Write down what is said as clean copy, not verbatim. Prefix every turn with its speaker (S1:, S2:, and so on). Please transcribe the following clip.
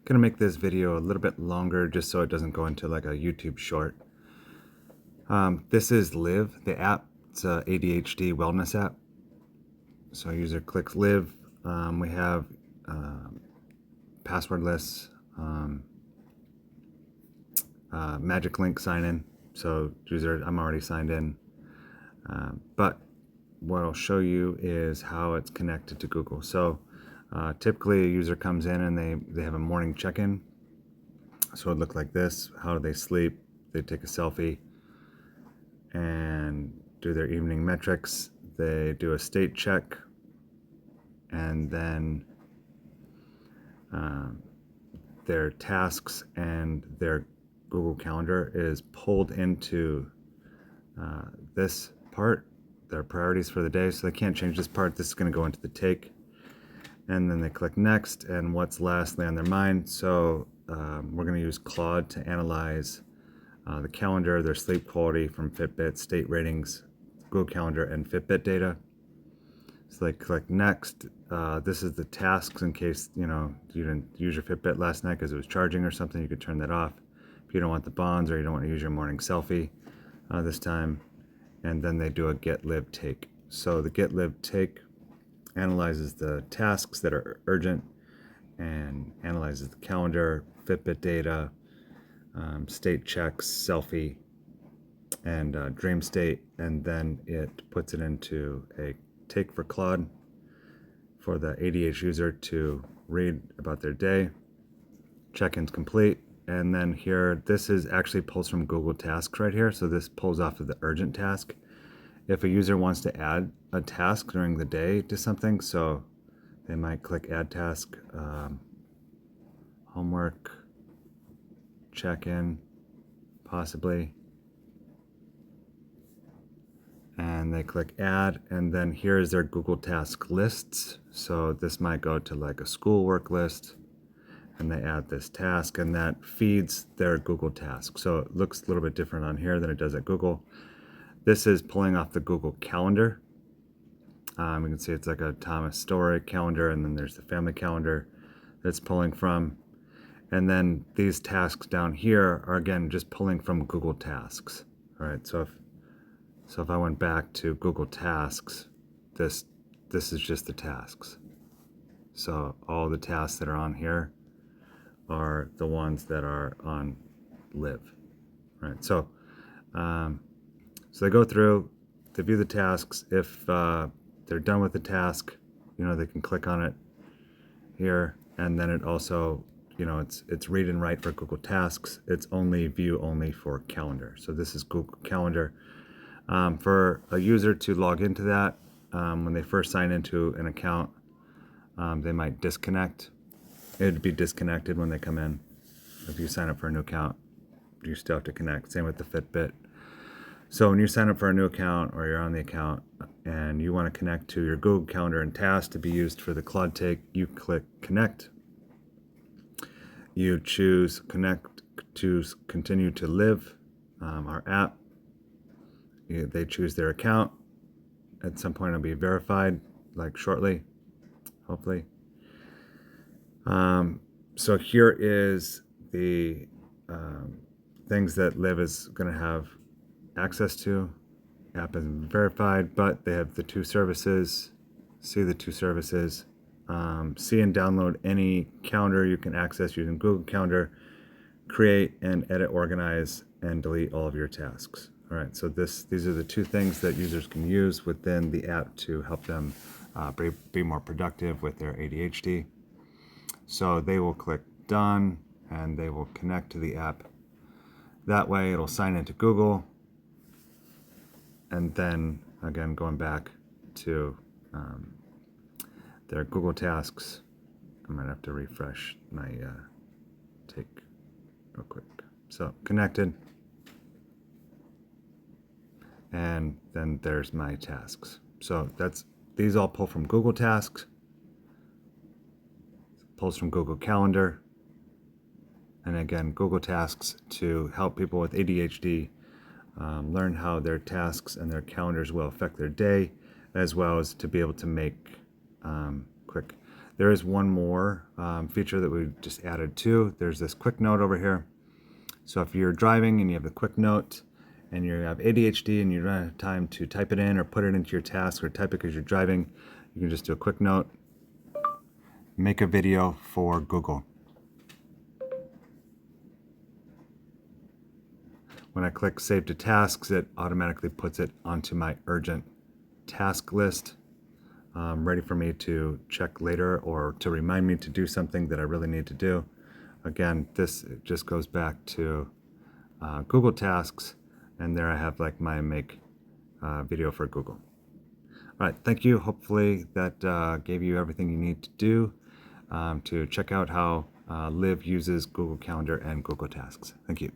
S1: Gonna make this video a little bit longer just so it doesn't go into like a YouTube short. This is Live, the app. It's a ADHD wellness app. So user clicks Live. We have passwordless, magic link sign in. So user, I'm already signed in. But what I'll show you is how it's connected to Google. So typically a user comes in and they have a morning check-in. So it look like this. How do they sleep? They take a selfie and do their evening metrics. They do a state check, and then their tasks and their Google Calendar is pulled into this part, their priorities for the day. So they can't change this part. This is going to go into the take. And then they click next, and what's lastly on their mind. So we're going to use Claude to analyze the calendar, their sleep quality from Fitbit, state ratings, Google Calendar, and Fitbit data. So they click next. This is the tasks in case you didn't use your Fitbit last night because it was charging or something. You could turn that off if you don't want the bonds or you don't want to use your morning selfie this time. And then they do a get live take. So the get live take analyzes the tasks that are urgent and analyzes the calendar, Fitbit data, state checks, selfie, and dream state, and then it puts it into a take for Claude for the ADHD user to read about their day. Check-in's complete, and then here, this is actually pulls from Google Tasks right here, so this pulls off of the urgent task. If a user wants to add a task during the day to something, so they might click add task, homework, check-in, possibly, and they click add, and then here's their Google Task lists. So this might go to like a schoolwork list, and they add this task, and that feeds their Google Task. So it looks a little bit different on here than it does at Google. This is pulling off the Google Calendar. You can see it's like a Thomas Story calendar, and then there's the family calendar that's pulling from. And then these tasks down here are again just pulling from Google Tasks. All right, so if I went back to Google Tasks, this is just the tasks. So all the tasks that are on here are the ones that are on Live. All right, so they go through, they view the tasks. If they're done with the task, they can click on it here, and then it also, it's read and write for Google Tasks. It's only view only for calendar. So this is Google Calendar. For a user to log into that, when they first sign into an account, they might disconnect. It'd be disconnected when they come in. If you sign up for a new account, you still have to connect. Same with the Fitbit. So when you sign up for a new account or you're on the account and you want to connect to your Google Calendar and tasks to be used for the Claude take, you click connect. You choose connect to continue to live, our app. They choose their account. At some point it'll be verified, like shortly, hopefully. So here is the things that Live is going to have access to. App isn't verified, but they have the two services. See the two services. See and download any calendar you can access using Google Calendar. Create and edit, organize, and delete all of your tasks. All right, so these are the two things that users can use within the app to help them be more productive with their ADHD. So they will click done, and they will connect to the app. That way it'll sign into Google, and then again going back to their Google Tasks. I might have to refresh my take real quick. So connected, and then there's my tasks. So these all pull from Google Tasks, pulls from Google Calendar, and again Google Tasks to help people with ADHD learn how their tasks and their calendars will affect their day, as well as to be able to make quick. There is one more feature that we just added too. There's this quick note over here. So if you're driving and you have a quick note and you have ADHD and you don't have time to type it in or put it into your task or type it because you're driving, you can just do a quick note, make a video for Google. When I click Save to Tasks, it automatically puts it onto my urgent task list, ready for me to check later or to remind me to do something that I really need to do. Again, this just goes back to Google Tasks, and there I have like my make video for Google. All right, thank you. Hopefully that gave you everything you need to do to check out how Liv uses Google Calendar and Google Tasks. Thank you.